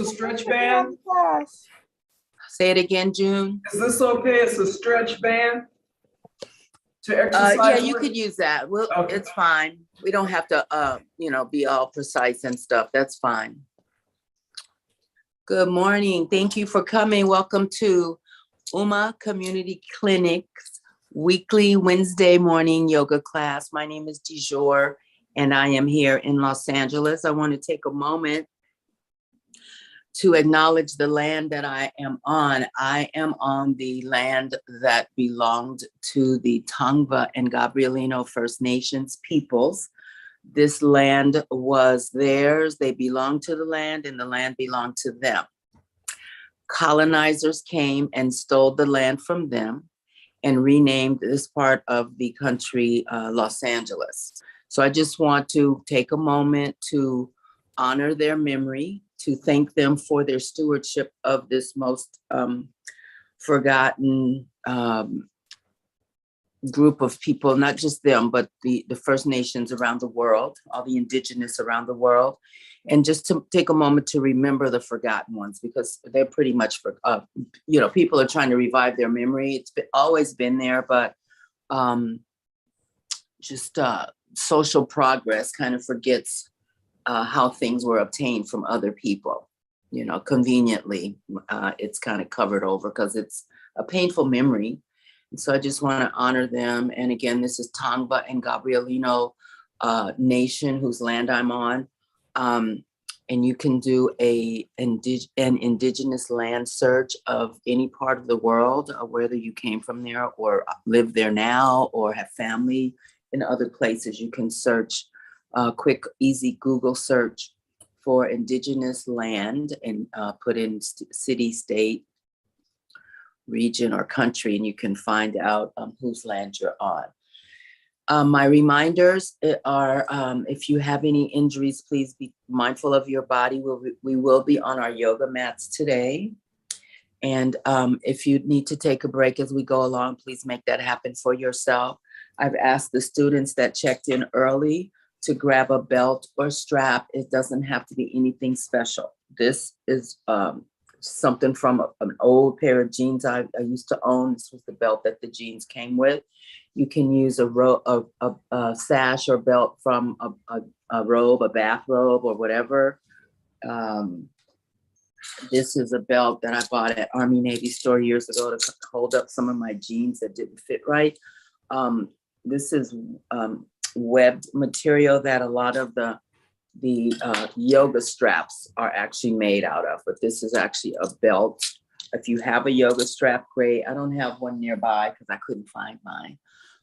a stretch band? Say it again, June. Is this okay? It's a stretch band to exercise Yeah, you with? could use that. Well, Okay. It's fine. We don't have to, be all precise and stuff. That's fine. Good morning. Thank you for coming. Welcome to UMA Community Clinic's weekly Wednesday morning yoga class. My name is DeJur, and I am here in Los Angeles. I want to take a moment to acknowledge the land that I am on. I am on the land that belonged to the Tongva and Gabrielino First Nations peoples. This land was theirs. They belonged to the land, and the land belonged to them. Colonizers came and stole the land from them and renamed this part of the country Los Angeles. So I just want to take a moment to honor their memory, to thank them for their stewardship of this most forgotten group of people, not just them, but the First Nations around the world, all the indigenous around the world, and just to take a moment to remember the forgotten ones, because they're pretty much, people are trying to revive their memory. It's always been there, but social progress kind of forgets how things were obtained from other people. Conveniently, it's kind of covered over because it's a painful memory. And so I just want to honor them. And again, this is Tongva and Gabrielino Nation, whose land I'm on. And you can do an indigenous land search of any part of the world, whether you came from there or live there now or have family in other places. You can search quick, easy Google search for indigenous land and put in city, state, region, or country, and you can find out whose land you're on. My reminders are, if you have any injuries, please be mindful of your body. We will be on our yoga mats today. And if you need to take a break as we go along, please make that happen for yourself. I've asked the students that checked in early to grab a belt or strap. It doesn't have to be anything special. This is something from an old pair of jeans I used to own. This was the belt that the jeans came with. You can use a sash or belt from a robe, a bathrobe, or whatever. This is a belt that I bought at Army Navy store years ago to hold up some of my jeans that didn't fit right. This is webbed material that a lot of the yoga straps are actually made out of, but this is actually a belt. If you have a yoga strap, great. I don't have one nearby because I couldn't find mine,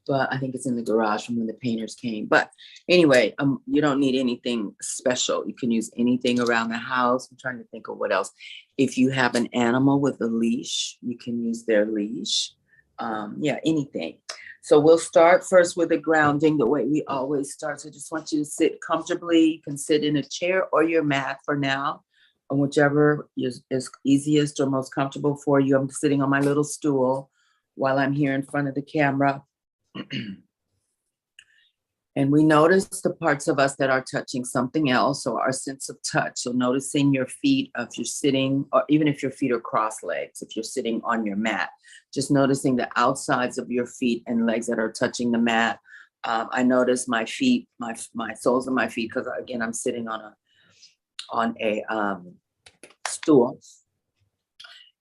but I think it's in the garage from when the painters came. But anyway, you don't need anything special. You can use anything around the house. I'm trying to think of what else. If you have an animal with a leash, you can use their leash. Anything. So we'll start first with the grounding, the way we always start. So I just want you to sit comfortably. You can sit in a chair or your mat for now, or whichever is easiest or most comfortable for you. I'm sitting on my little stool while I'm here in front of the camera. And we notice the parts of us that are touching something else, or our sense of touch. So noticing your feet, if you're sitting, or even if your feet are cross legs, if you're sitting on your mat, just noticing the outsides of your feet and legs that are touching the mat. I notice my feet, my soles of my feet, because again, I'm sitting on a stool.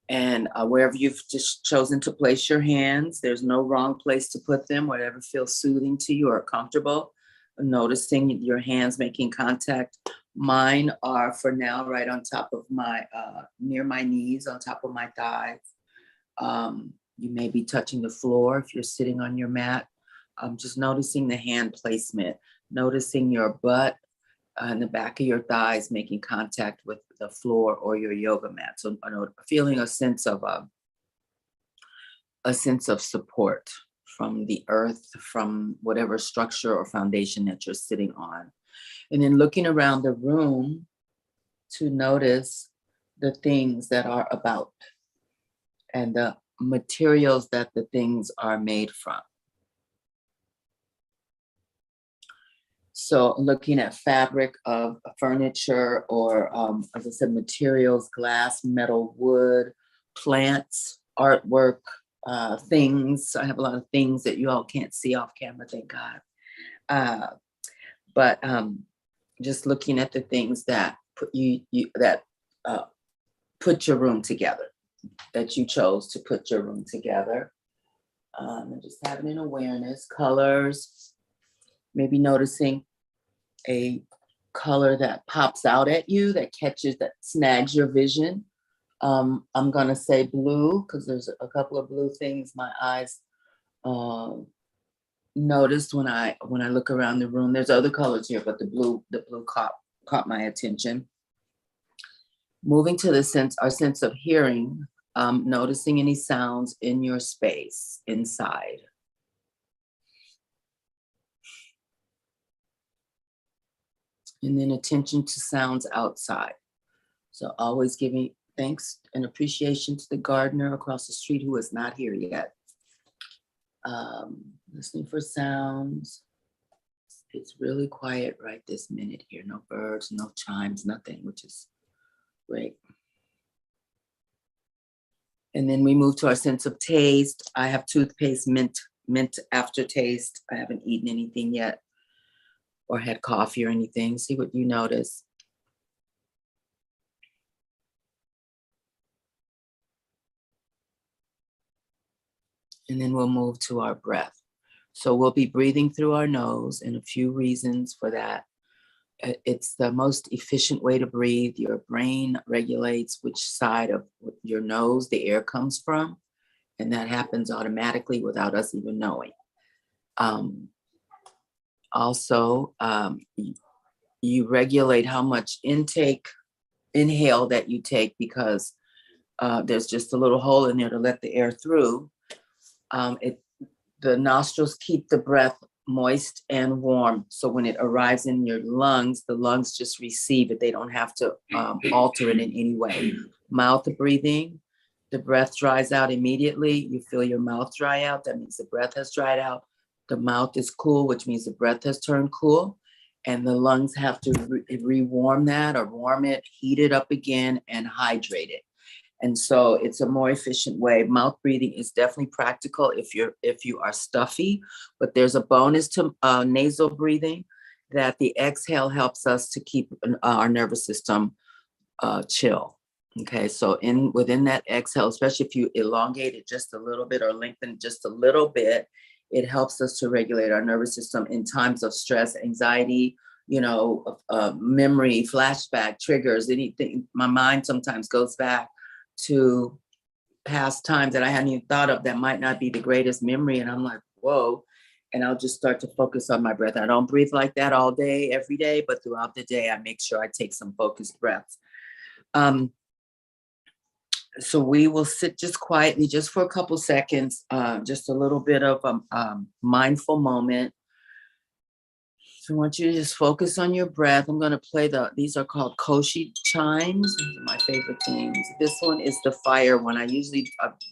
And wherever you've just chosen to place your hands, there's no wrong place to put them, whatever feels soothing to you or comfortable. Noticing your hands making contact. Mine are for now right on top of my, near my knees, on top of my thighs. You may be touching the floor if you're sitting on your mat. Just noticing the hand placement, noticing your butt and the back of your thighs making contact with the floor or your yoga mat. So feeling a sense of support from the earth, from whatever structure or foundation that you're sitting on. And then looking around the room to notice the things that are about and the materials that the things are made from. So looking at fabric of furniture or, as I said, materials, glass, metal, wood, plants, artwork, things. I have a lot of things that you all can't see off camera, thank God. Uh, but just looking at the things that put uh, put your room together, that you chose to put your room together. And just having an awareness, colors, maybe noticing a color that pops out at you, that catches, that snags your vision. I'm gonna say blue because there's a couple of blue things my eyes noticed when I look around the room. There's other colors here, but the blue caught my attention. Moving to our sense of hearing, noticing any sounds in your space inside. And then attention to sounds outside. So always giving thanks and appreciation to the gardener across the street who is not here yet. Listening for sounds. It's really quiet right this minute here. No birds, no chimes, nothing, which is great. And then we move to our sense of taste. I have toothpaste, mint aftertaste. I haven't eaten anything yet or had coffee or anything. See what you notice. And then we'll move to our breath. So we'll be breathing through our nose, and a few reasons for that. It's the most efficient way to breathe. Your brain regulates which side of your nose the air comes from, and that happens automatically without us even knowing. Also, you regulate how much inhale that you take because there's just a little hole in there to let the air through. The nostrils keep the breath moist and warm. So when it arrives in your lungs, the lungs just receive it. They don't have to alter it in any way. Mouth breathing, the breath dries out immediately. You feel your mouth dry out. That means the breath has dried out. The mouth is cool, which means the breath has turned cool. And the lungs have to re-warm that or warm it, heat it up again, and hydrate it. And so it's a more efficient way. Mouth breathing is definitely practical if you are stuffy, but there's a bonus to nasal breathing that the exhale helps us to keep our nervous system chill. Okay, so within that exhale, especially if you elongate it just a little bit or lengthen it just a little bit, it helps us to regulate our nervous system in times of stress, anxiety, memory, flashback, triggers, anything. My mind sometimes goes back to past times that I hadn't even thought of that might not be the greatest memory. And I'm like, whoa. And I'll just start to focus on my breath. I don't breathe like that all day, every day, but throughout the day, I make sure I take some focused breaths. So we will sit just quietly, just for a couple seconds, just a little bit of a mindful moment. So I want you to just focus on your breath. I'm going to play these are called Koshi chimes. These are my favorite things. This one is the fire one. I've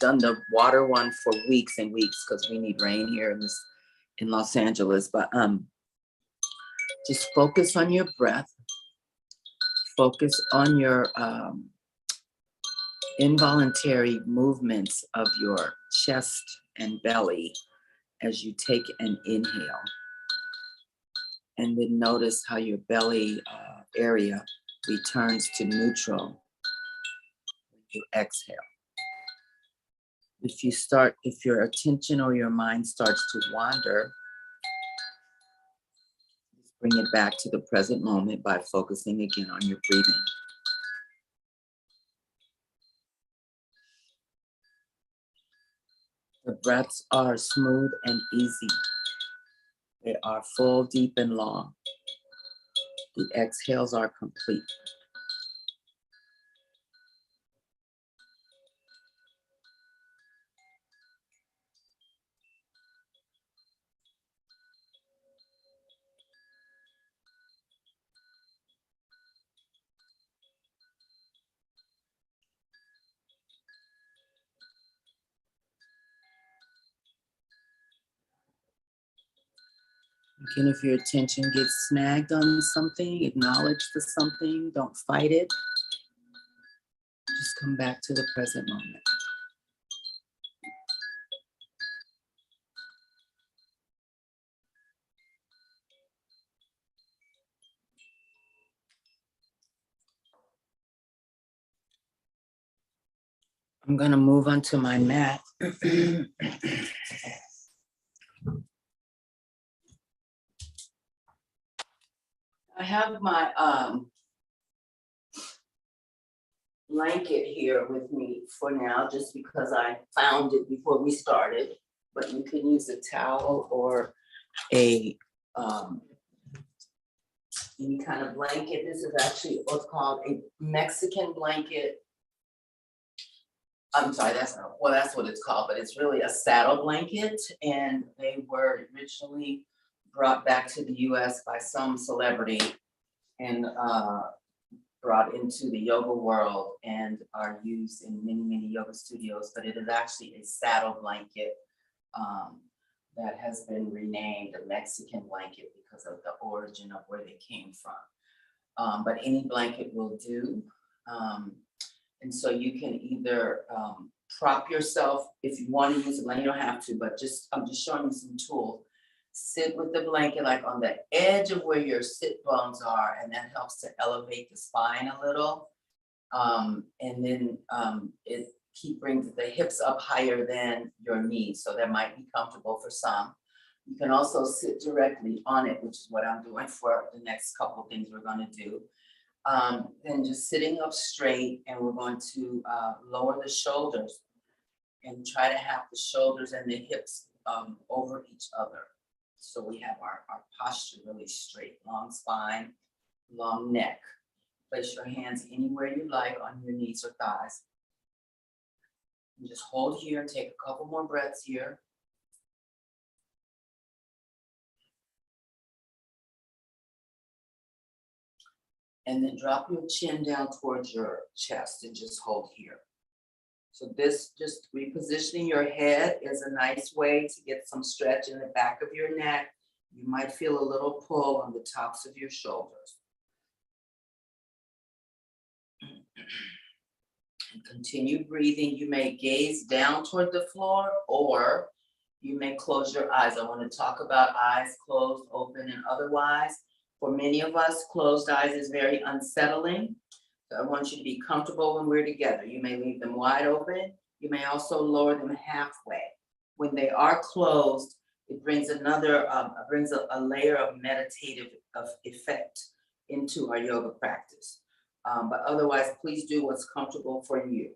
done the water one for weeks and weeks because we need rain here in Los Angeles. But just focus on your breath. Focus on your involuntary movements of your chest and belly as you take an inhale. And then notice how your belly area returns to neutral when you exhale. If your attention or your mind starts to wander, just bring it back to the present moment by focusing again on your breathing. The breaths are smooth and easy. They are full, deep, and long. The exhales are complete. Again, if your attention gets snagged on something, acknowledge the something, don't fight it. Just come back to the present moment. I'm gonna move onto my mat. I have my blanket here with me for now, just because I found it before we started, but you can use a towel or a any kind of blanket. This is actually what's called a Mexican blanket. I'm sorry, that's not, well, that's what it's called, but it's really a saddle blanket, and they were originally brought back to the US by some celebrity and brought into the yoga world and are used in many, many yoga studios, but it is actually a saddle blanket that has been renamed a Mexican blanket because of the origin of where they came from. But any blanket will do. And so you can either prop yourself if you want to use a blanket, you don't have to, but I'm just showing you some tools. Sit with the blanket like on the edge of where your sit bones are, and that helps to elevate the spine a little. And then it brings the hips up higher than your knees, so that might be comfortable for some. You can also sit directly on it, which is what I'm doing for the next couple of things we're going to do. Then just sitting up straight, and we're going to lower the shoulders and try to have the shoulders and the hips over each other. So we have our posture really straight, long spine, long neck. Place your hands anywhere you like on your knees or thighs. And just hold here and take a couple more breaths here. And then drop your chin down towards your chest and just hold here. So this, just repositioning your head, is a nice way to get some stretch in the back of your neck. You might feel a little pull on the tops of your shoulders. And continue breathing. You may gaze down toward the floor, or you may close your eyes. I want to talk about eyes closed, open, and otherwise. For many of us, closed eyes is very unsettling. So I want you to be comfortable when we're together. You may leave them wide open. You may also lower them halfway. When they are closed, it brings a layer of meditative effect into our yoga practice. But otherwise, please do what's comfortable for you.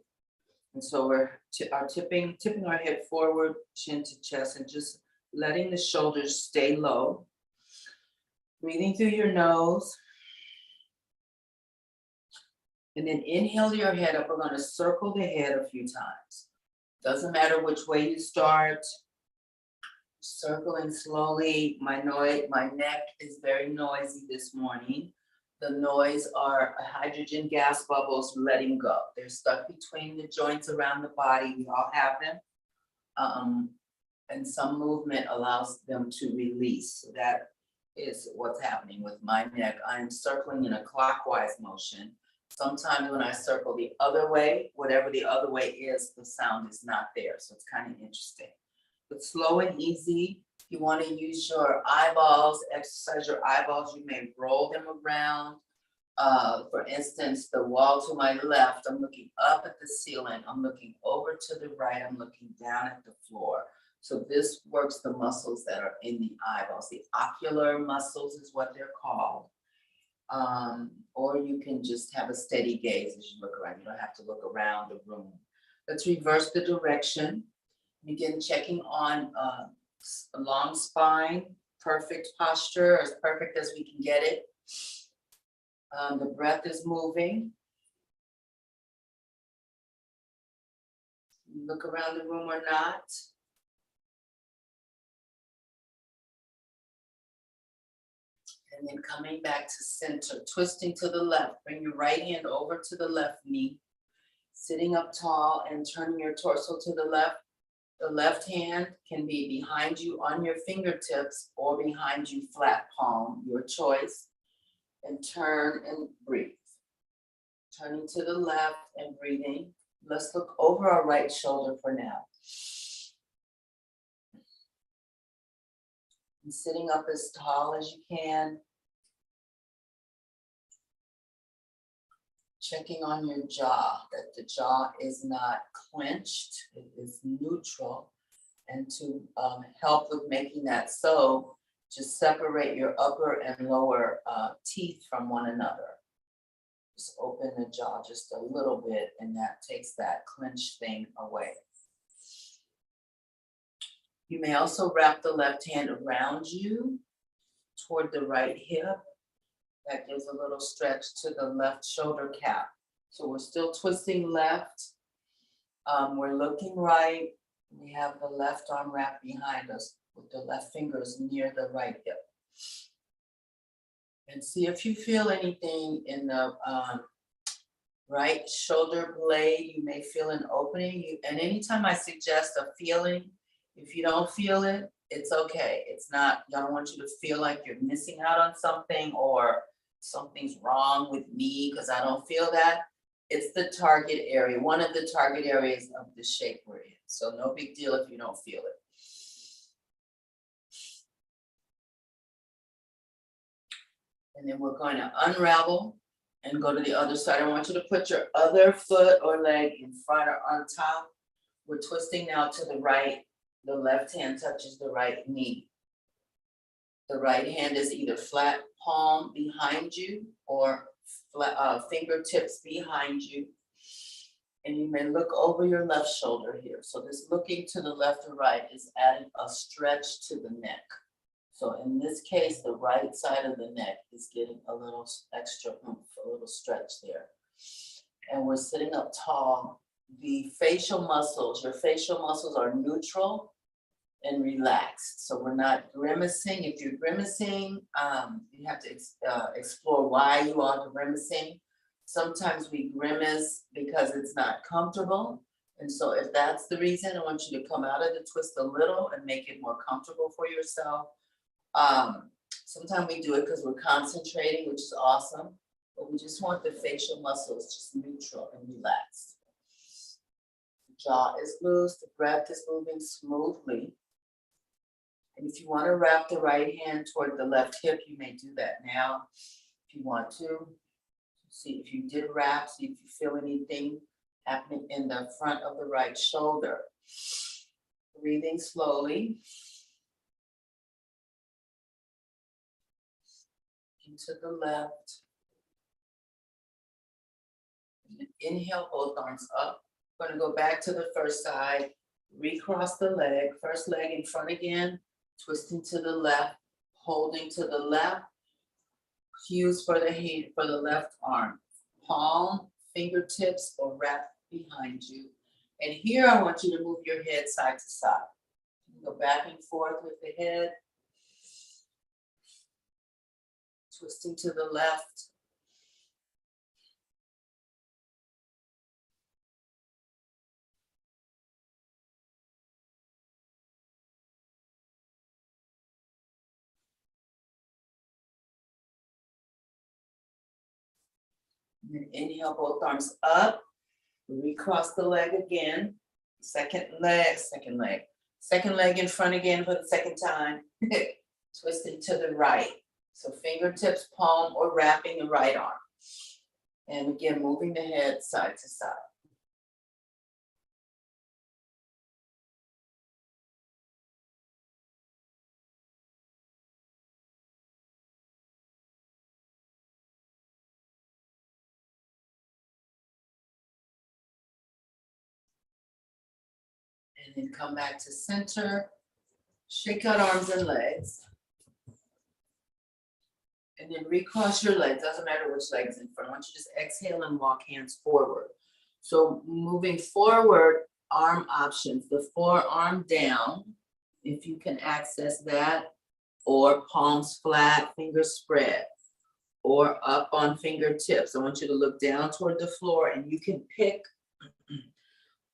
And so we're tipping our head forward, chin to chest, and just letting the shoulders stay low. Breathing through your nose. And then inhale your head up. We're going to circle the head a few times. Doesn't matter which way you start. Circling slowly. My neck is very noisy this morning. The noise are hydrogen gas bubbles letting go. They're stuck between the joints around the body. We all have them. And some movement allows them to release. So that is what's happening with my neck. I'm circling in a clockwise motion. Sometimes when I circle the other way, whatever the other way is, the sound is not there. So it's kind of interesting. But slow and easy. If you want to use your eyeballs, exercise your eyeballs, you may roll them around. For instance, the wall to my left, I'm looking up at the ceiling. I'm looking over to the right. I'm looking down at the floor. So this works the muscles that are in the eyeballs. The ocular muscles is what they're called. Or you can just have a steady gaze as you look around. You don't have to look around the room. Let's reverse the direction. Begin checking on a long spine, perfect posture, as perfect as we can get it. The breath is moving. Look around the room or not. And then coming back to center, twisting to the left. Bring your right hand over to the left knee. Sitting up tall and turning your torso to the left. The left hand can be behind you on your fingertips or behind you flat palm, your choice. And turn and breathe. Turning to the left and breathing. Let's look over our right shoulder for now. And sitting up as tall as you can. Checking on your jaw, that the jaw is not clenched, it is neutral. And to help with making that so, just separate your upper and lower teeth from one another. Just open the jaw just a little bit, and that takes that clenched thing away. You may also wrap the left hand around you toward the right hip. That gives a little stretch to the left shoulder cap. So we're still twisting left. We're looking right. We have the left arm wrapped behind us with the left fingers near the right hip. And see if you feel anything in the right shoulder blade. You may feel an opening. And anytime I suggest a feeling, if you don't feel it, it's okay. It's not, I don't want you to feel like you're missing out on something or something's wrong with me because I don't feel that. It's the target area, one of the target areas of the shape we're in. So no big deal if you don't feel it. And then we're going to unravel and go to the other side. I want you to put your other foot or leg in front or on top. We're twisting now to the right. The left hand touches the right knee. The right hand is either flat palm behind you or flat, fingertips behind you. And you may look over your left shoulder here. So this looking to the left or right is adding a stretch to the neck. So in this case, the right side of the neck is getting a little extra oomph, a little stretch there. And we're sitting up tall. The facial muscles, your facial muscles are neutral and relaxed. So we're not grimacing. If you're grimacing, you have to explore why you are grimacing. Sometimes we grimace because it's not comfortable. And so if that's the reason, I want you to come out of the twist a little and make it more comfortable for yourself. Sometimes we do it because we're concentrating, which is awesome, but we just want the facial muscles just neutral and relaxed. The jaw is loose, the breath is moving smoothly. And if you want to wrap the right hand toward the left hip, you may do that now. If you want to, see if you did wrap, see if you feel anything happening in the front of the right shoulder. Breathing slowly. To the left. Inhale, both arms up. We're going to go back to the first side, recross the leg, first leg in front again, twisting to the left, holding to the left, fuse for the hand, for the left arm, palm, fingertips, or wrap behind you. And here I want you to move your head side to side. Go back and forth with the head. Twisting to the left. And then inhale, both arms up. Recross the leg again. Second leg in front again for the second time. Twisting to the right. So fingertips, palm, or wrapping the right arm. And again, moving the head side to side. And then come back to center. Shake out arms and legs. And then recross your legs, doesn't matter which leg is in front. I want you to just exhale and walk hands forward. So moving forward, arm options, the forearm down, if you can access that, or palms flat, fingers spread, or up on fingertips. I want you to look down toward the floor and you can pick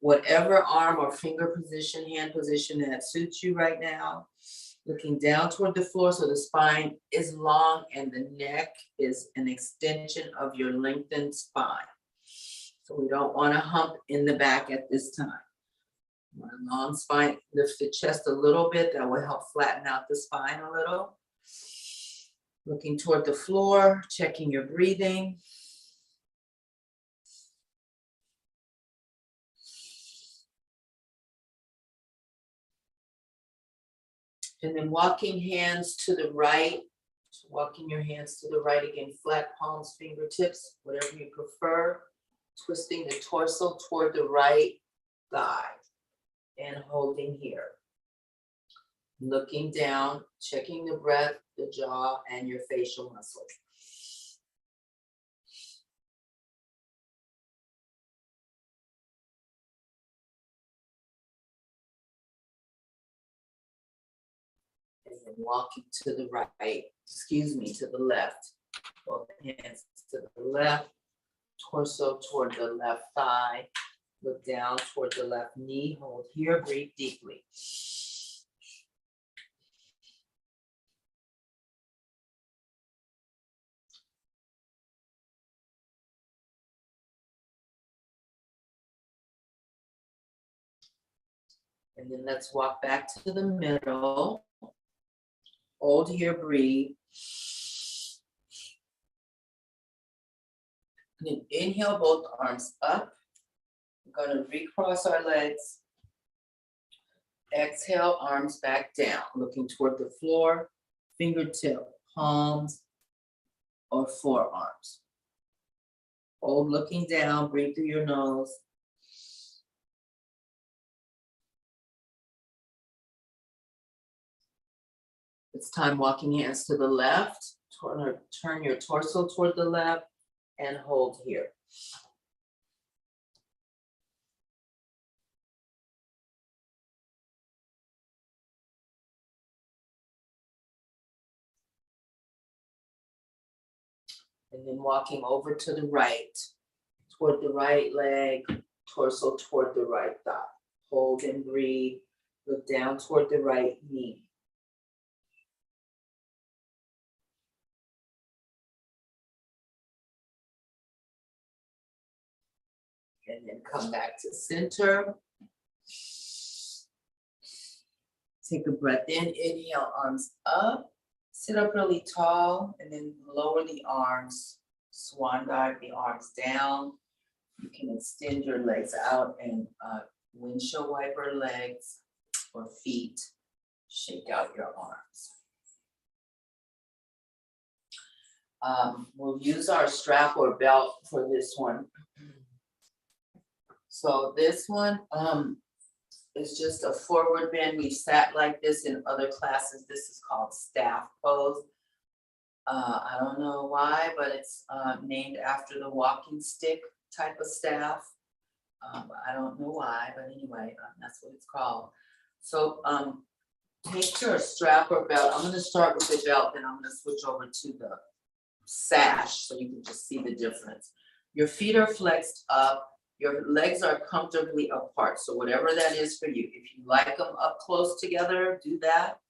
whatever arm or finger position, hand position that suits you right now. Looking down toward the floor so the spine is long and the neck is an extension of your lengthened spine. So we don't want to hump in the back at this time. Want a long spine, lift the chest a little bit, that will help flatten out the spine a little. Looking toward the floor, checking your breathing. And then walking hands to the right, walking your hands to the right again, flat palms, fingertips, whatever you prefer. Twisting the torso toward the right thigh and holding here. Looking down, checking the breath, the jaw, and your facial muscles. And then walking to the right, to the left. Both hands to the left, torso toward the left thigh. Look down toward the left knee, hold here, breathe deeply. And then let's walk back to the middle. Hold here, breathe. And then inhale both arms up. We're going to recross our legs. Exhale, arms back down, looking toward the floor, fingertip, palms, or forearms. Hold looking down, breathe through your nose. It's time walking hands to the left, turn your torso toward the left, and hold here. And then walking over to the right, toward the right leg, torso toward the right thigh. Hold and breathe. Look down toward the right knee. And then come back to center. Take a breath in, inhale, arms up. Sit up really tall and then lower the arms. Swan dive the arms down. You can extend your legs out and windshield wiper legs or feet. Shake out your arms. We'll use our strap or belt for this one. So this one is just a forward bend. We've sat like this in other classes. This is called staff pose. I don't know why, but it's named after the walking stick type of staff. I don't know why, but anyway, that's what it's called. So take your strap or belt. I'm going to start with the belt, then I'm going to switch over to the sash so you can just see the difference. Your feet are flexed up. Your legs are comfortably apart. So whatever that is for you. If you like them up close together, do that.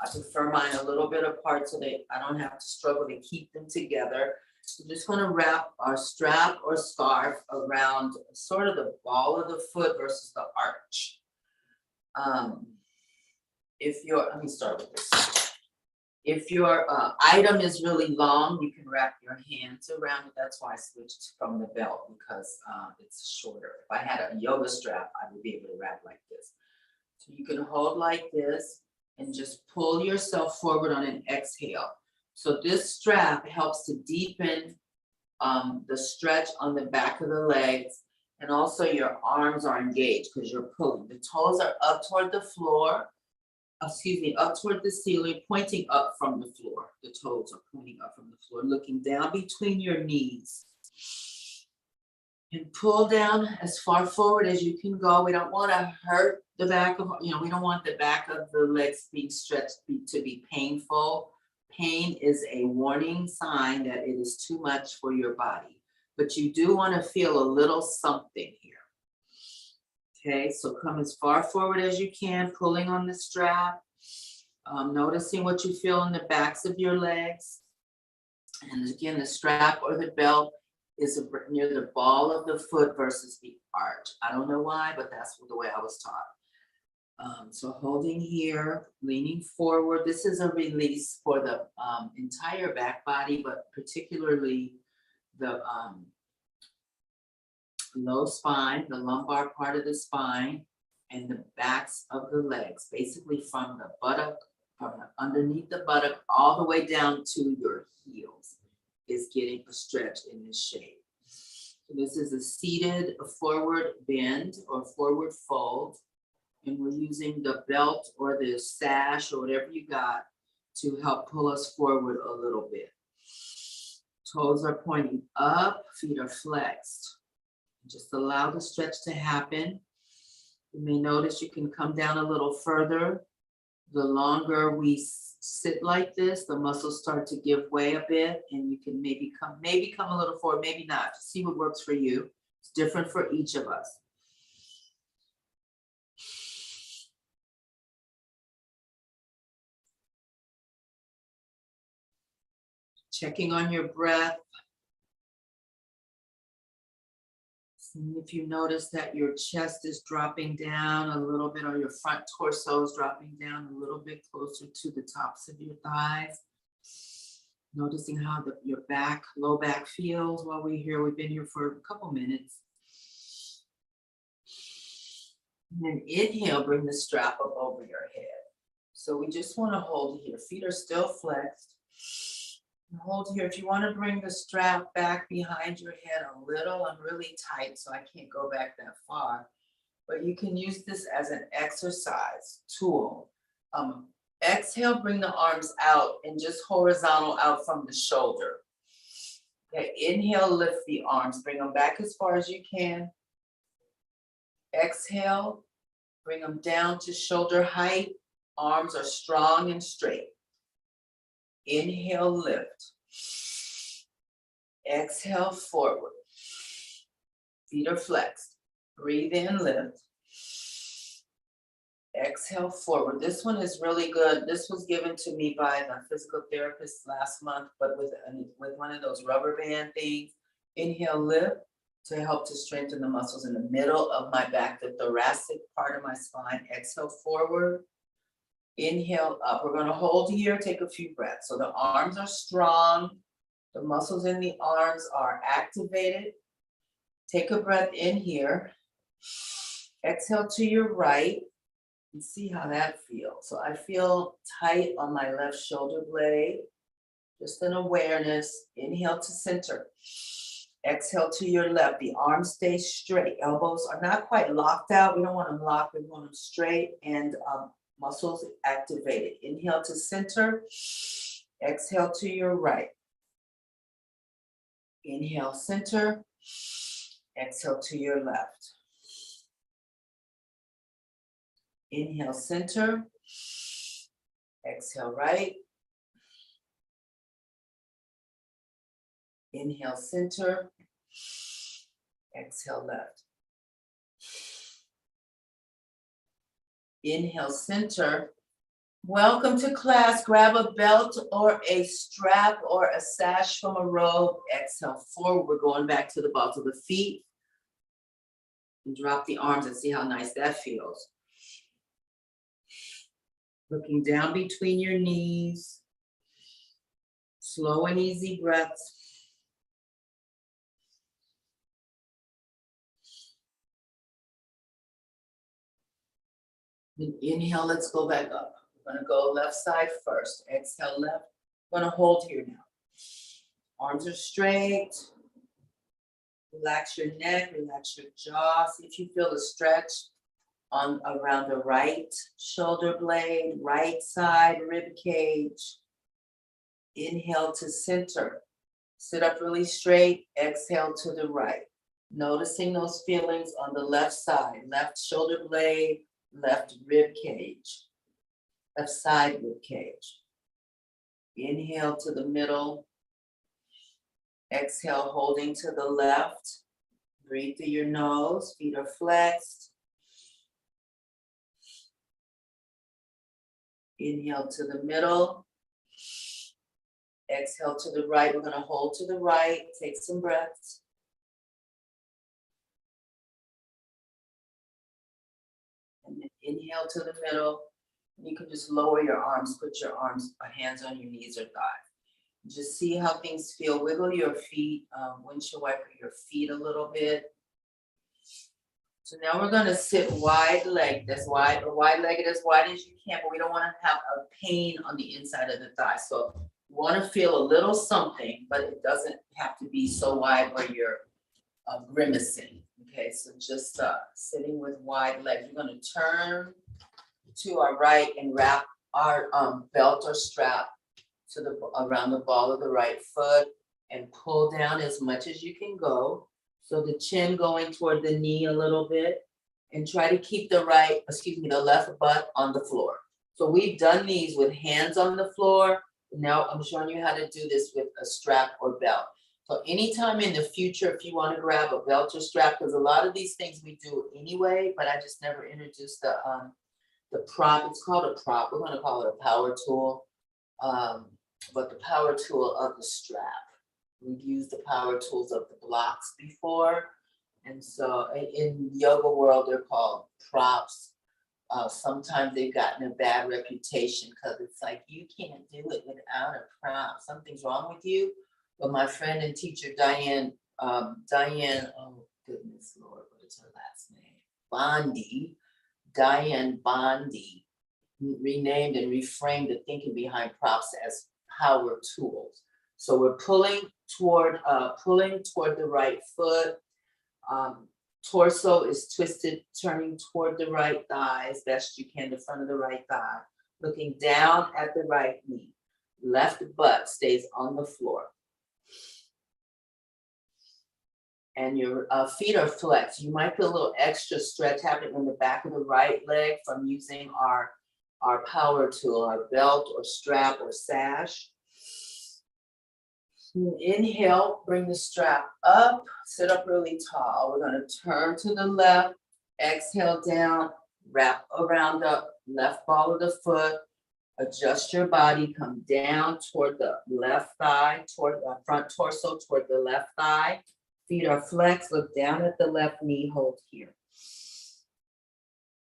I prefer mine a little bit apart so that I don't have to struggle to keep them together. We're just going to wrap our strap or scarf around sort of the ball of the foot versus the arch. Let me start with this. If your item is really long, you can wrap your hands around it. That's why I switched from the belt, because it's shorter. If I had a yoga strap, I would be able to wrap like this. So you can hold like this and just pull yourself forward on an exhale. So this strap helps to deepen the stretch on the back of the legs, and also your arms are engaged because you're pulling. The toes are up toward the floor. Up toward the ceiling, pointing up from the floor. The toes are pointing up from the floor, looking down between your knees. And pull down as far forward as you can go. We don't want to hurt the back of, we don't want the back of the legs being stretched to be painful. Pain is a warning sign that it is too much for your body. But you do want to feel a little something here. Okay, so come as far forward as you can, pulling on the strap, noticing what you feel in the backs of your legs. And again, the strap or the belt is near the ball of the foot versus the arch. I don't know why, but that's the way I was taught. So holding here, leaning forward. This is a release for the entire back body, but particularly the low spine, the lumbar part of the spine, and the backs of the legs, basically from the buttock, from underneath the buttock, all the way down to your heels, is getting a stretch in this shape. So this is a seated forward bend or forward fold, and we're using the belt or the sash or whatever you got to help pull us forward a little bit. Toes are pointing up, feet are flexed. Just allow the stretch to happen. You may notice you can come down a little further. The longer we sit like this, the muscles start to give way a bit, and you can maybe come a little forward, maybe not. Just see what works for you. It's different for each of us. Checking on your breath. If you notice that your chest is dropping down a little bit, or your front torso is dropping down a little bit closer to the tops of your thighs. Noticing how your back, low back feels while we're here. We've been here for a couple minutes. And then inhale, bring the strap up over your head. So we just want to hold here. Feet are still flexed. Hold here. If you want to bring the strap back behind your head a little, I'm really tight, so I can't go back that far. But you can use this as an exercise tool. Exhale, bring the arms out and just horizontal out from the shoulder. Okay, inhale, lift the arms, bring them back as far as you can. Exhale, bring them down to shoulder height. Arms are strong and straight. Inhale, lift. Exhale, forward. Feet are flexed. Breathe in, lift. Exhale, forward. This one is really good. This was given to me by the physical therapist last month, but with one of those rubber band things. Inhale, lift to help to strengthen the muscles in the middle of my back, the thoracic part of my spine. Exhale, forward. Inhale up. We're going to hold here, take a few breaths. So the arms are strong. The muscles in the arms are activated. Take a breath in here. Exhale to your right and see how that feels. So I feel tight on my left shoulder blade. Just an awareness. Inhale to center. Exhale to your left. The arms stay straight. Elbows are not quite locked out. We don't want them locked. We want them straight and muscles activated. Inhale to center. Exhale to your right. Inhale, center. Exhale to your left. Inhale, center. Exhale, right. Inhale, center. Exhale, left. Inhale, center. Welcome to class. Grab a belt or a strap or a sash from a robe. Exhale, forward. We're going back to the balls of the feet. And drop the arms and see how nice that feels. Looking down between your knees. Slow and easy breaths. Then inhale, let's go back up. We're gonna go left side first. Exhale, left. We're gonna hold here now. Arms are straight. Relax your neck, relax your jaw. See if you feel the stretch around the right shoulder blade, right side rib cage. Inhale to center. Sit up really straight. Exhale to the right. Noticing those feelings on the left side, left shoulder blade, left rib cage, left side rib cage. Inhale to the middle. Exhale, holding to the left. Breathe through your nose. Feet are flexed. Inhale to the middle. Exhale to the right. We're gonna hold to the right. Take some breaths. And then inhale to the middle. You can just lower your arms, put your arms, hands on your knees or thighs. Just see how things feel. Wiggle your feet, windshield wiper your feet a little bit. So now we're gonna sit wide-legged, wide-legged as wide as you can, but we don't wanna have a pain on the inside of the thigh. So you wanna feel a little something, but it doesn't have to be so wide where you're grimacing. Okay, so just sitting with wide legs. We're gonna turn to our right and wrap our belt or strap to the around the ball of the right foot and pull down as much as you can go. So the chin going toward the knee a little bit, and try to keep the left butt on the floor. So we've done these with hands on the floor. Now I'm showing you how to do this with a strap or belt. So anytime in the future, if you want to grab a belt or strap, because a lot of these things we do anyway, but I just never introduced the prop. It's called a prop. We're going to call it a power tool, but the power tool of the strap. We've used the power tools of the blocks before. And so in yoga world, they're called props. Sometimes they've gotten a bad reputation because it's like, you can't do it without a prop. Something's wrong with you. But my friend and teacher, Diane, oh goodness Lord, what is her last name? Diane Bondi, renamed and reframed the thinking behind props as power tools. So we're pulling toward the right foot. Torso is twisted, turning toward the right thigh as best you can, the front of the right thigh. Looking down at the right knee. Left butt stays on the floor. And your feet are flexed. You might feel a little extra stretch happening in the back of the right leg from using our power tool, our belt or strap or sash. Inhale, bring the strap up, sit up really tall. We're gonna turn to the left, exhale down, wrap around the left ball of the foot, adjust your body, come down toward the left thigh, toward the front torso, toward the left thigh. Feet are flexed, look down at the left knee, hold here.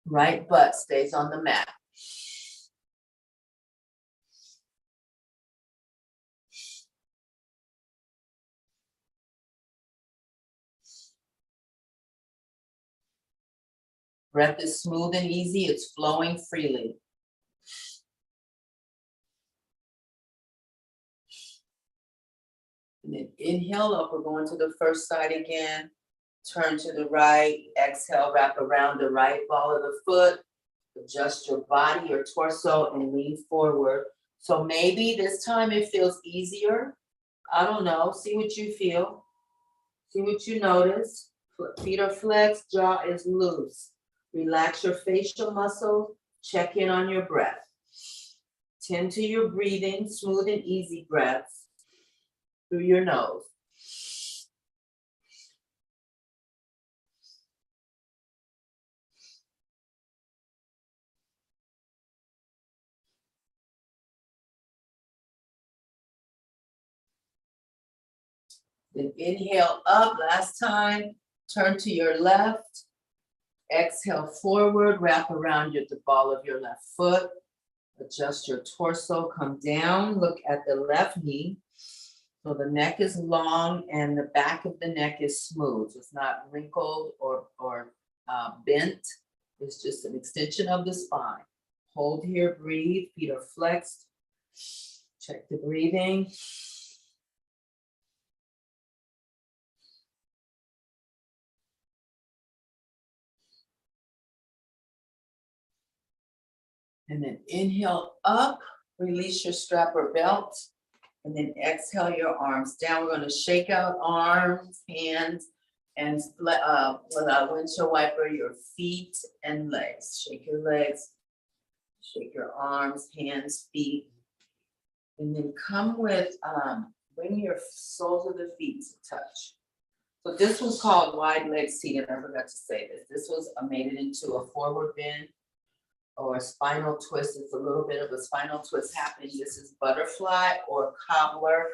Right butt stays on the mat. Breath is smooth and easy, it's flowing freely. And then inhale up, we're going to the first side again. Turn to the right, exhale, wrap around the right ball of the foot. Adjust your body, your torso, and lean forward. So maybe this time it feels easier. I don't know, see what you feel. See what you notice. Feet are flexed, jaw is loose. Relax your facial muscles, check in on your breath. Tend to your breathing, smooth and easy breaths through your nose. Then inhale up, last time, turn to your left. Exhale forward, wrap around the ball of your left foot. Adjust your torso, come down, look at the left knee. So the neck is long and the back of the neck is smooth. So it's not wrinkled or bent. It's just an extension of the spine. Hold here, breathe, feet are flexed. Check the breathing. And then inhale up, release your strap or belt, and then exhale your arms down. We're gonna shake out arms, hands, and with a windshield wiper, your feet and legs. Shake your legs, shake your arms, hands, feet. And then come with, bring your soles of the feet to touch. So this was called wide leg seated. I forgot to say this. This was made it into a forward bend. or a spinal twist. It's a little bit of a spinal twist happening. This is butterfly or cobbler,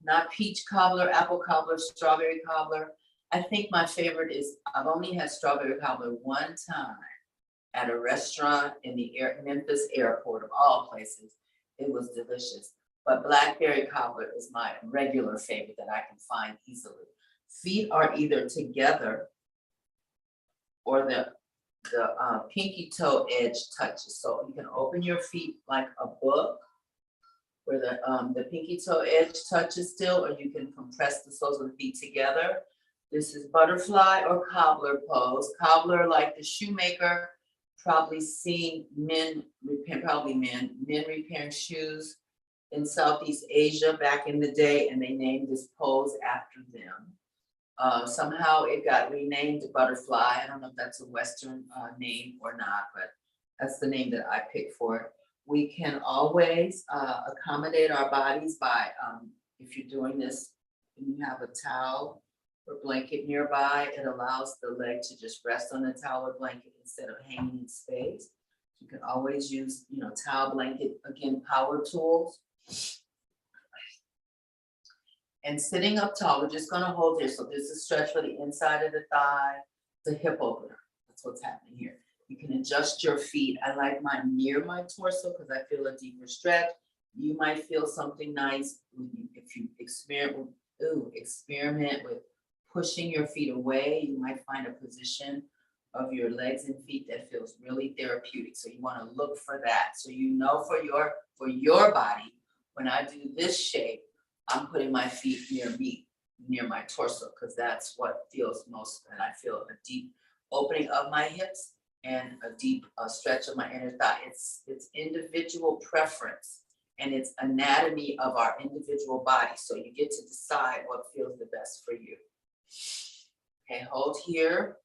not peach cobbler, apple cobbler, strawberry cobbler. I think my favorite is, I've only had strawberry cobbler one time at a restaurant in the Memphis airport of all places. It was delicious. But blackberry cobbler is my regular favorite that I can find easily. Feet are either together or the pinky toe edge touches. So you can open your feet like a book where the pinky toe edge touches still, or you can compress the soles of the feet together. This is butterfly or cobbler pose. Cobbler, like the shoemaker, probably seen men repairing shoes in Southeast Asia back in the day, and they named this pose after them. Somehow it got renamed to butterfly. I don't know if that's a Western name or not, but that's the name that I picked for it. We can always accommodate our bodies by, if you're doing this and you have a towel or blanket nearby, it allows the leg to just rest on the towel or blanket instead of hanging in space. You can always use, towel, blanket, again, power tools. And sitting up tall, we're just gonna hold here. So this is stretch for the inside of the thigh, the hip opener. That's what's happening here. You can adjust your feet. I like mine near my torso because I feel a deeper stretch. You might feel something nice if you experiment with pushing your feet away. You might find a position of your legs and feet that feels really therapeutic. So you want to look for that. So for your body, when I do this shape, I'm putting my feet near my torso, because that's what feels most, and I feel a deep opening of my hips and a deep stretch of my inner thigh. It's individual preference, and it's anatomy of our individual body. So you get to decide what feels the best for you. Okay, hold here.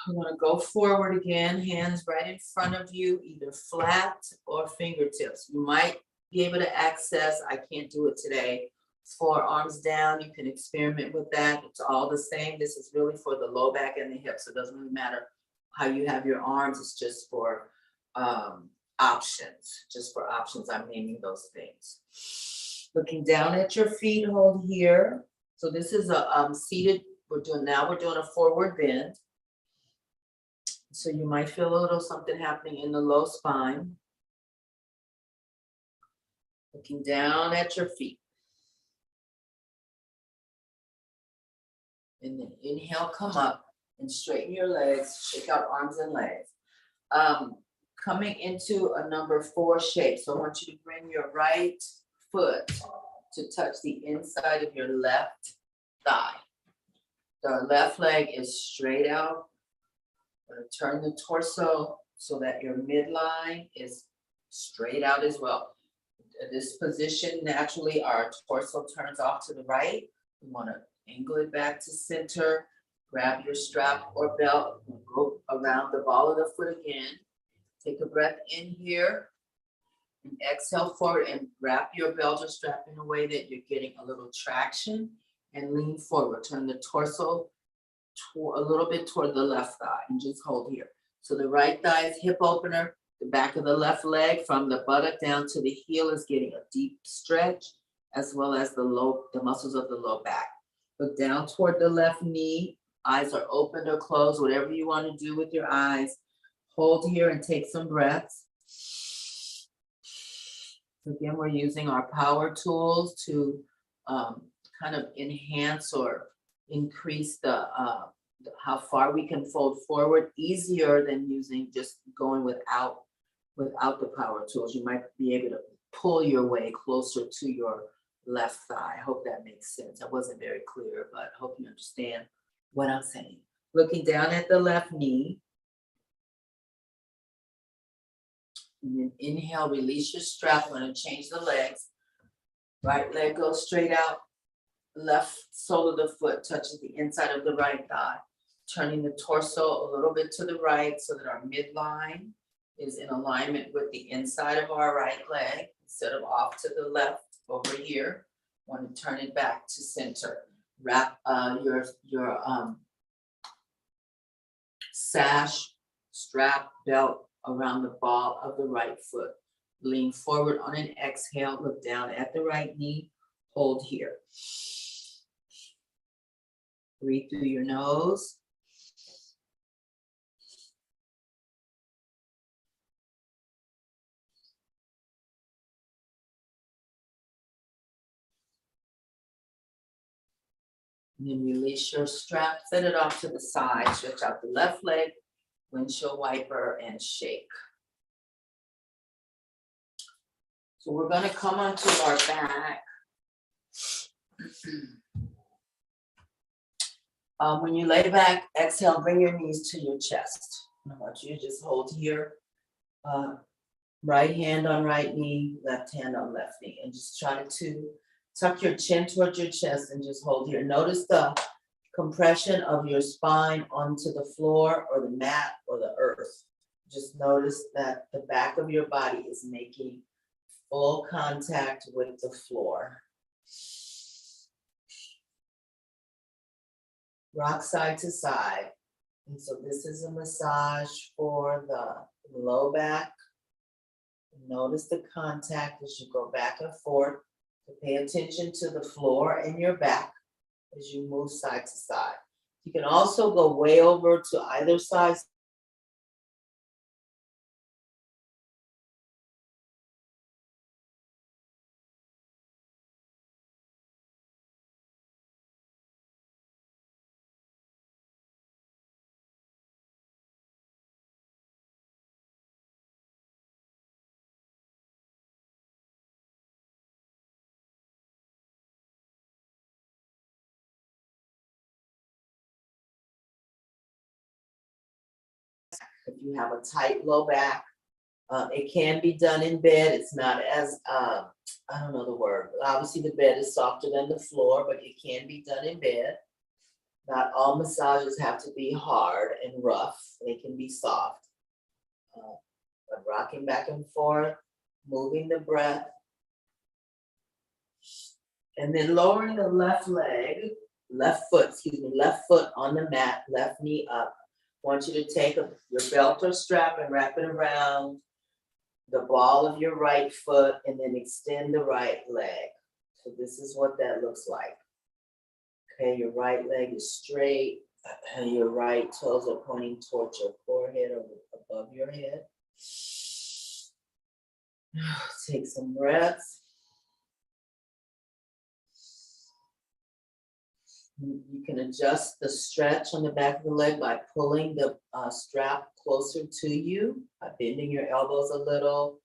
I'm gonna go forward again, hands right in front of you, either flat or fingertips. You might be able to access, I can't do it today, forearms down. You can experiment with that. It's all the same. This is really for the low back and the hips. So it doesn't really matter how you have your arms. It's just for options. Just for options, I'm naming those things. Looking down at your feet, hold here. So this is a seated, we're doing a forward bend. So you might feel a little something happening in the low spine. Looking down at your feet. And then inhale, come up and straighten your legs, shake out arms and legs. Coming into a number 4 shape. So I want you to bring your right foot to touch the inside of your left thigh. The left leg is straight out. Turn the torso so that your midline is straight out as well. This position, naturally, our torso turns off to the right. We want to angle it back to center. Grab your strap or belt. Go around the ball of the foot again. Take a breath in here. And exhale forward and wrap your belt or strap in a way that you're getting a little traction. And lean forward. Turn the torso a little bit toward the left thigh and just hold here. So the right thigh is hip opener. The back of the left leg from the buttock down to the heel is getting a deep stretch, as well as the muscles of the low back. Look down toward the left knee. Eyes are open or closed, whatever you want to do with your eyes. Hold here and take some breaths. Again, we're using our power tools to kind of enhance or increase the how far we can fold forward, easier than just going without the power tools. You might be able to pull your way closer to your left thigh. I hope that makes sense. I wasn't very clear, but I hope you understand what I'm saying. Looking down at the left knee. And then inhale, release your strap. I'm going to change the legs. Right leg goes straight out. Left sole of the foot touches the inside of the right thigh. Turning the torso a little bit to the right so that our midline is in alignment with the inside of our right leg instead of off to the left over here. Want to turn it back to center. Wrap your sash, strap, belt around the ball of the right foot. Lean forward on an exhale, look down at the right knee, hold here. Breathe through your nose. And then release your strap, set it off to the side, stretch out the left leg, windshield wiper, and shake. So we're gonna come onto our back. When you lay back, exhale, bring your knees to your chest. I want you to just hold here. Right hand on right knee, left hand on left knee, and just try to tuck your chin towards your chest and just hold here. Notice the compression of your spine onto the floor or the mat or the earth. Just notice that the back of your body is making full contact with the floor. Rock side to side. And so this is a massage for the low back. Notice the contact as you go back and forth. Pay attention to the floor and your back as you move side to side. You can also go way over to either side. If you have a tight low back, it can be done in bed. It's not as, I don't know the word, but obviously the bed is softer than the floor, but it can be done in bed. Not all massages have to be hard and rough. They can be soft. But rocking back and forth, moving the breath. And then lowering the left foot on the mat, left knee up. I want you to take your belt or strap and wrap it around the ball of your right foot and then extend the right leg. So this is what that looks like. Okay, your right leg is straight and your right toes are pointing towards your forehead or above your head. Take some breaths. You can adjust the stretch on the back of the leg by pulling the strap closer to you, by bending your elbows a little,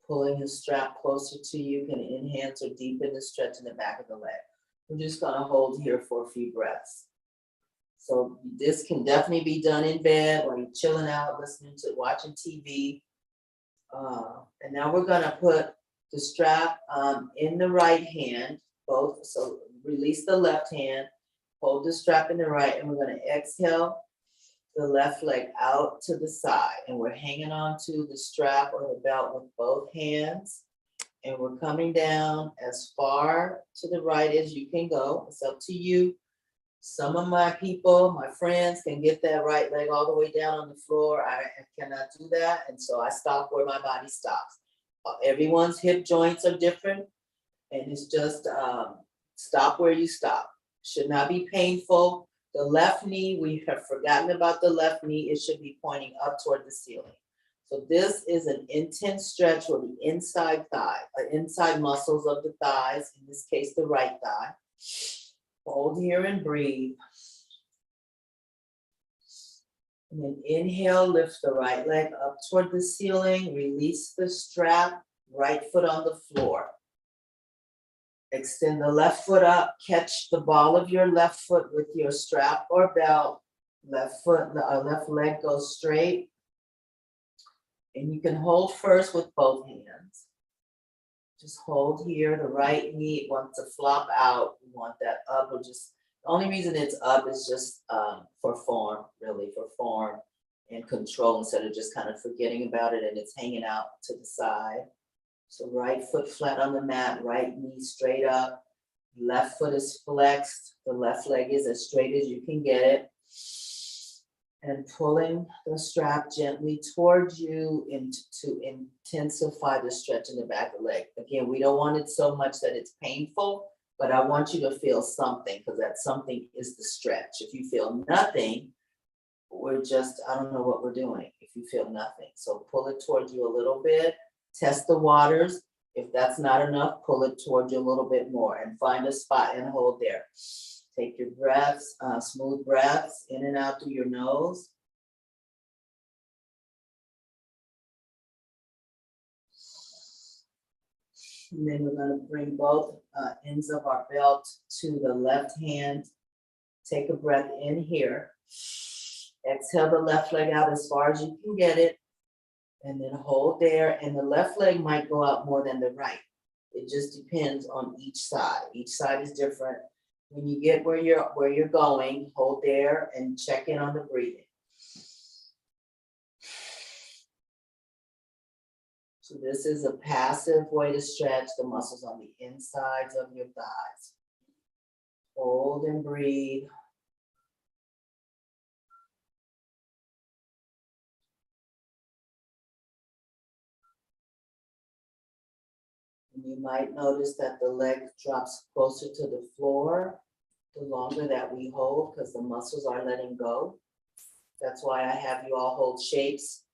pulling the strap closer to you can enhance or deepen the stretch in the back of the leg. We're just gonna hold here for a few breaths. So this can definitely be done in bed while you're chilling out, watching TV. And now we're gonna put the strap in the right hand, both, so release the left hand, hold the strap in the right, and we're gonna exhale the left leg out to the side. And we're hanging on to the strap or the belt with both hands. And we're coming down as far to the right as you can go. It's up to you. Some of my people, my friends, can get that right leg all the way down on the floor. I cannot do that. And so I stop where my body stops. Everyone's hip joints are different. And it's just stop where you stop. Should not be painful. The left knee, we have forgotten about the left knee. It should be pointing up toward the ceiling. So this is an intense stretch for the inside thigh, inside muscles of the thighs, in this case, the right thigh. Hold here and breathe. And then inhale, lift the right leg up toward the ceiling, release the strap, right foot on the floor. Extend the left foot up, catch the ball of your left foot with your strap or belt. Left leg goes straight. And you can hold first with both hands. Just hold here. The right knee wants to flop out. You want that up, or just, the only reason it's up is just for form, really, for form and control, instead of just kind of forgetting about it and it's hanging out to the side. So right foot flat on the mat, right knee straight up. Left foot is flexed. The left leg is as straight as you can get it. And pulling the strap gently towards you to intensify the stretch in the back of the leg. Again, we don't want it so much that it's painful, but I want you to feel something, because that something is the stretch. If you feel nothing, we're just, I don't know what we're doing if you feel nothing. So pull it towards you a little bit, test the waters. If that's not enough, pull it towards you a little bit more and find a spot and hold there. Take your breaths, smooth breaths in and out through your nose. And then we're going to bring both ends of our belt to the left hand. Take a breath in here. Exhale the left leg out as far as you can get it. And then hold there. And the left leg might go out more than the right. It just depends on each side. Each side is different. When you get where you're going, hold there and check in on the breathing. So this is a passive way to stretch the muscles on the insides of your thighs. Hold and breathe. And you might notice that the leg drops closer to the floor the longer that we hold, because the muscles are letting go. That's why I have you all hold shapes.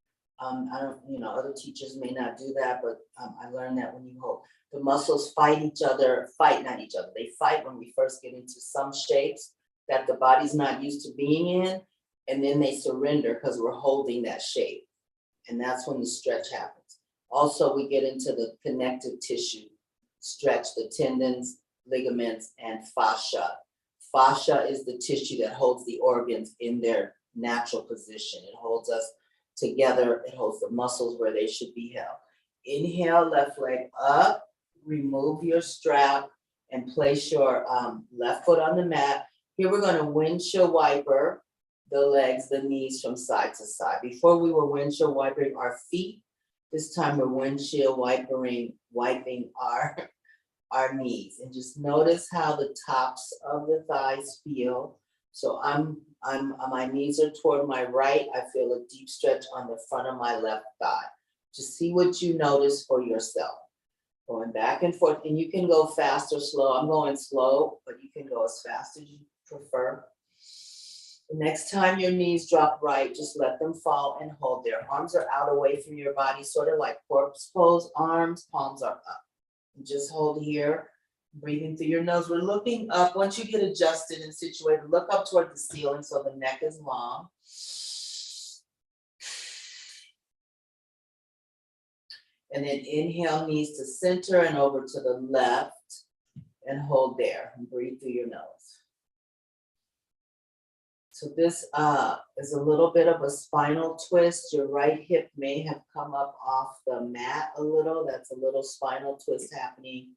I don't, other teachers may not do that, but I learned that when you hold, the muscles not each other. They fight when we first get into some shapes that the body's not used to being in, and then they surrender because we're holding that shape. And that's when the stretch happens. Also, we get into the connective tissue stretch, the tendons, ligaments, and fascia. Fascia is the tissue that holds the organs in their natural position. It holds us together. It holds the muscles where they should be held. Inhale, left leg up, remove your strap, and place your left foot on the mat. Here we're going to windshield wiper the legs, the knees from side to side. Before we were windshield wiping our feet. This time we're windshield wiping our knees, and just notice how the tops of the thighs feel. So my knees are toward my right. I feel a deep stretch on the front of my left thigh. Just see what you notice for yourself. Going back and forth, and you can go fast or slow. I'm going slow, but you can go as fast as you prefer. The next time your knees drop right, just let them fall and hold there. Arms are out away from your body, sort of like corpse pose. Arms, palms are up. And just hold here, breathing through your nose. We're looking up. Once you get adjusted and situated, look up toward the ceiling so the neck is long. And then inhale, knees to center and over to the left, and hold there and breathe through your nose. So this is a little bit of a spinal twist. Your right hip may have come up off the mat a little. That's a little spinal twist happening.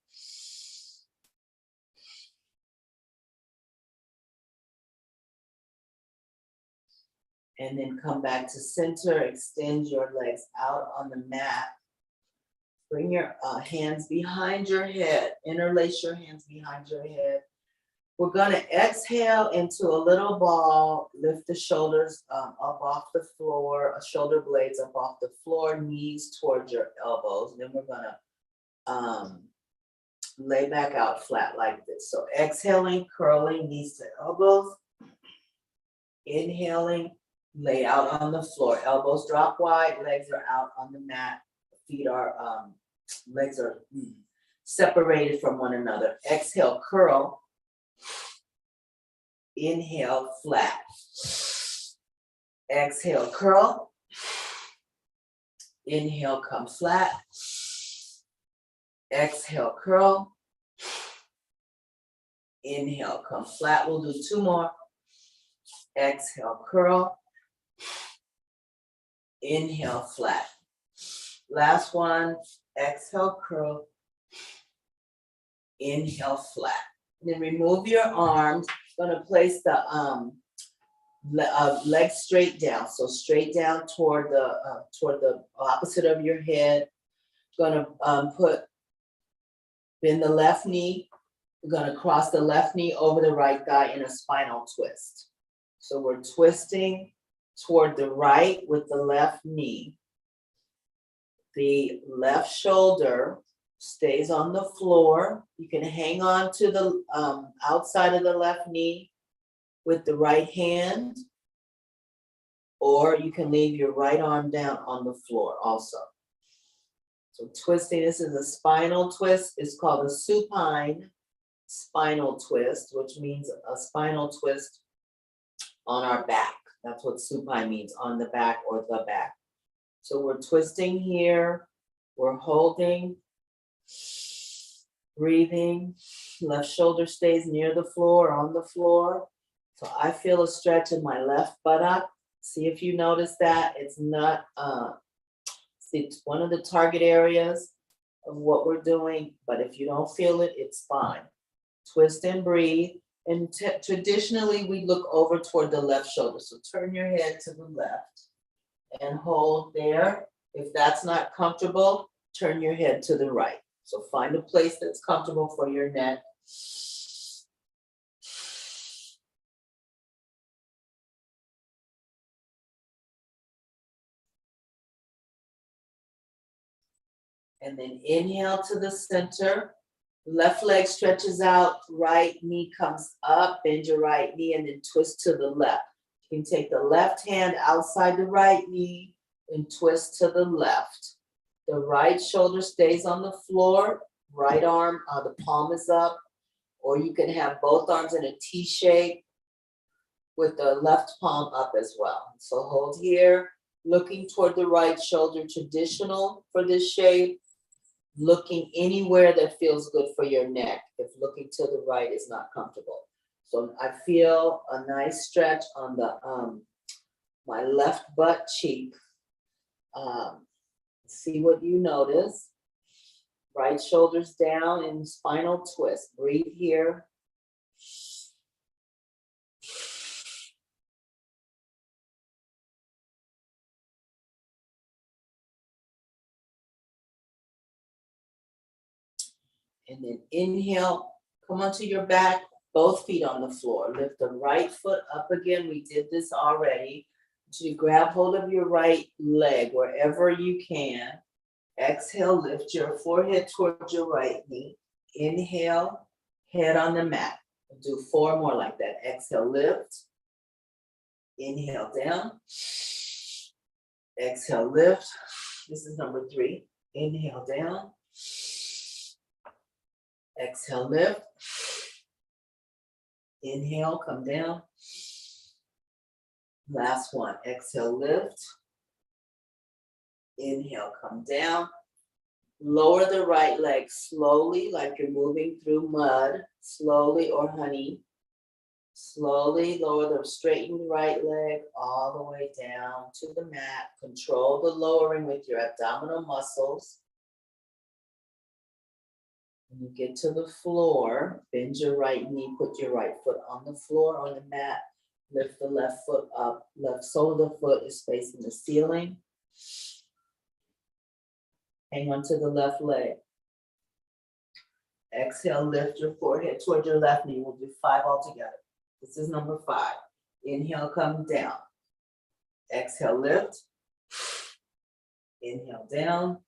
And then come back to center, extend your legs out on the mat. Bring your hands behind your head, interlace your hands behind your head. We're gonna exhale into a little ball, lift the shoulders up off the floor, shoulder blades up off the floor, knees towards your elbows. And then we're gonna lay back out flat like this. So exhaling, curling knees to elbows. Inhaling, lay out on the floor. Elbows drop wide, legs are out on the mat. Feet are, legs are separated from one another. Exhale, curl. Inhale, flat. Exhale, curl. Inhale, come flat. Exhale, curl. Inhale, come flat. We'll do two more. Exhale, curl. Inhale, flat. Last one. Exhale, curl. Inhale, flat. And then remove your arms. Going to place the legs straight down. So straight down toward the opposite of your head. Going to bend the left knee. We're going to cross the left knee over the right thigh in a spinal twist. So we're twisting toward the right with the left knee. The left shoulder stays on the floor. You can hang on to the outside of the left knee with the right hand, or you can leave your right arm down on the floor also. So twisting, this is a spinal twist. It's called a supine spinal twist, which means a spinal twist on our back. That's what supine means, on the back or the back. So we're twisting here, we're holding, breathing, left shoulder stays near the floor, on the floor. So I feel a stretch in my left buttock. See if you notice that. It's not, it's one of the target areas of what we're doing, but if you don't feel it, it's fine. Twist and breathe. And traditionally, we look over toward the left shoulder. So turn your head to the left and hold there. If that's not comfortable, turn your head to the right. So find a place that's comfortable for your neck. And then inhale to the center. Left leg stretches out, right knee comes up, bend your right knee and then twist to the left. You can take the left hand outside the right knee and twist to the left. The right shoulder stays on the floor, right arm, the palm is up, or you can have both arms in a T shape with the left palm up as well. So hold here, looking toward the right shoulder, traditional for this shape. Looking anywhere that feels good for your neck if looking to the right is not comfortable. So I feel a nice stretch on the my left butt cheek. See what you notice. Right shoulders down in spinal twist. Breathe here. And then inhale, come onto your back, both feet on the floor. Lift the right foot up again. We did this already. So you grab hold of your right leg wherever you can. Exhale, lift your forehead towards your right knee. Inhale, head on the mat. We'll do 4 more like that. Exhale, lift. Inhale, down. Exhale, lift. This is number 3. Inhale, down. Exhale, lift. Inhale, come down. Last one. Exhale, lift. Inhale, come down. Lower the right leg slowly, like you're moving through mud. Slowly, or honey. Slowly lower the straightened right leg all the way down to the mat. Control the lowering with your abdominal muscles. When you get to the floor, bend your right knee, put your right foot on the floor, on the mat, lift the left foot up, left sole of the foot is facing the ceiling. Hang on to the left leg. Exhale, lift your forehead toward your left knee. We'll do 5 altogether. This is number 5. Inhale, come down. Exhale, lift. Inhale, down.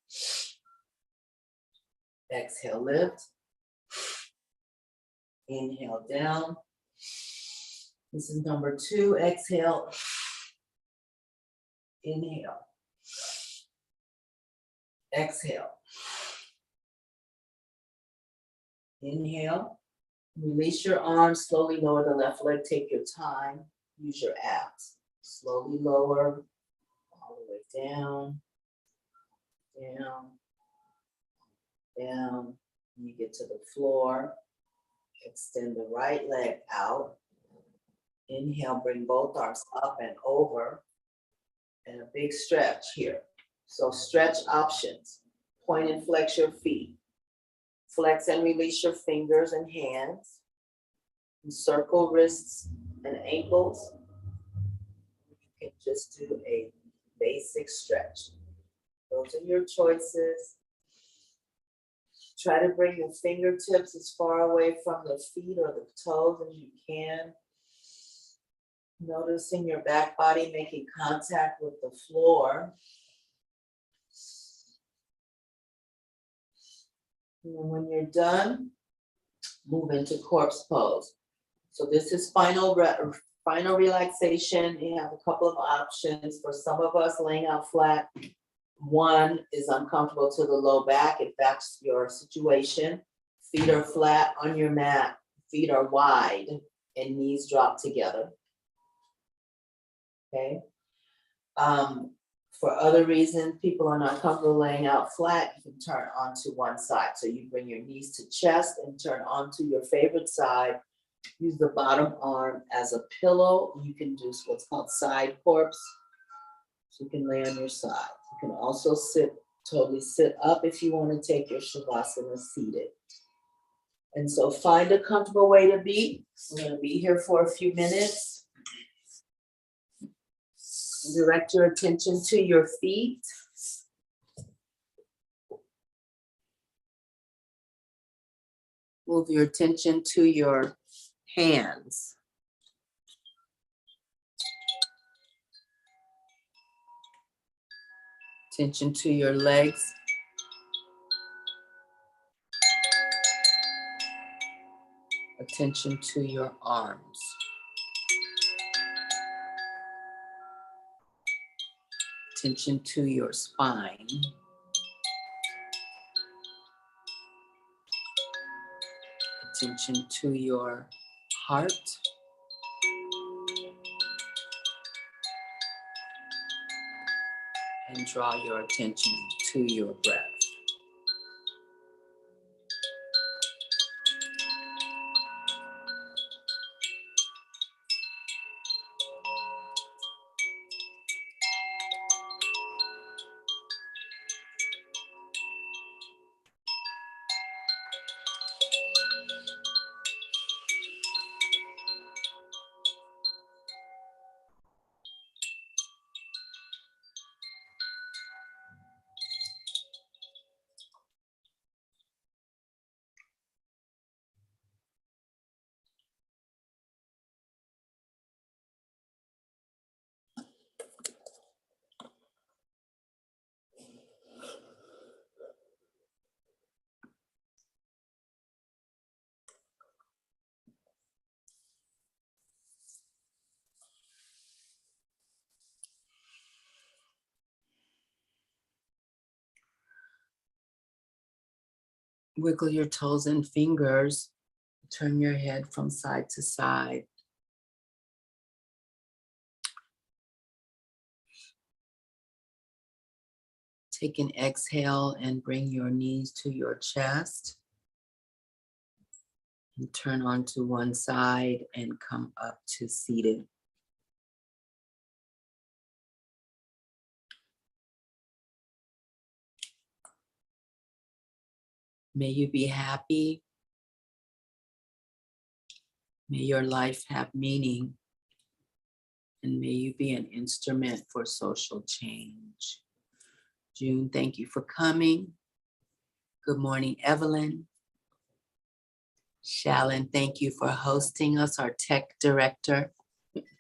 Exhale, lift. Inhale, down. This is number 2. Exhale. Inhale. Exhale. Inhale. Release your arms. Slowly lower the left leg. Take your time. Use your abs. Slowly lower. All the way down. Down. Down. You get to the floor. Extend the right leg out. Inhale, bring both arms up and over. And a big stretch here. So stretch options. Point and flex your feet. Flex and release your fingers and hands. Encircle wrists and ankles. You can just do a basic stretch. Those are your choices. Try to bring your fingertips as far away from the feet or the toes as you can. Noticing your back body making contact with the floor. And then when you're done, move into corpse pose. So this is final relaxation. You have a couple of options. For some of us, laying out flat. One is uncomfortable to the low back, if that's your situation. Feet are flat on your mat, feet are wide, and knees drop together. Okay. For other reasons, people are not comfortable laying out flat, you can turn onto one side. So you bring your knees to chest and turn onto your favorite side. Use the bottom arm as a pillow. You can do what's called side corpse. So you can lay on your side. You can also totally sit up if you want to take your Shavasana seated. And so find a comfortable way to be. We're going to be here for a few minutes. Direct your attention to your feet. Move your attention to your hands. Attention to your legs. Attention to your arms. Attention to your spine. Attention to your heart. And draw your attention to your breath. Wiggle your toes and fingers. Turn your head from side to side. Take an exhale and bring your knees to your chest. And turn onto one side and come up to seated. May you be happy. May your life have meaning. And may you be an instrument for social change. June, thank you for coming. Good morning, Evelyn. Shallon, thank you for hosting us, our tech director.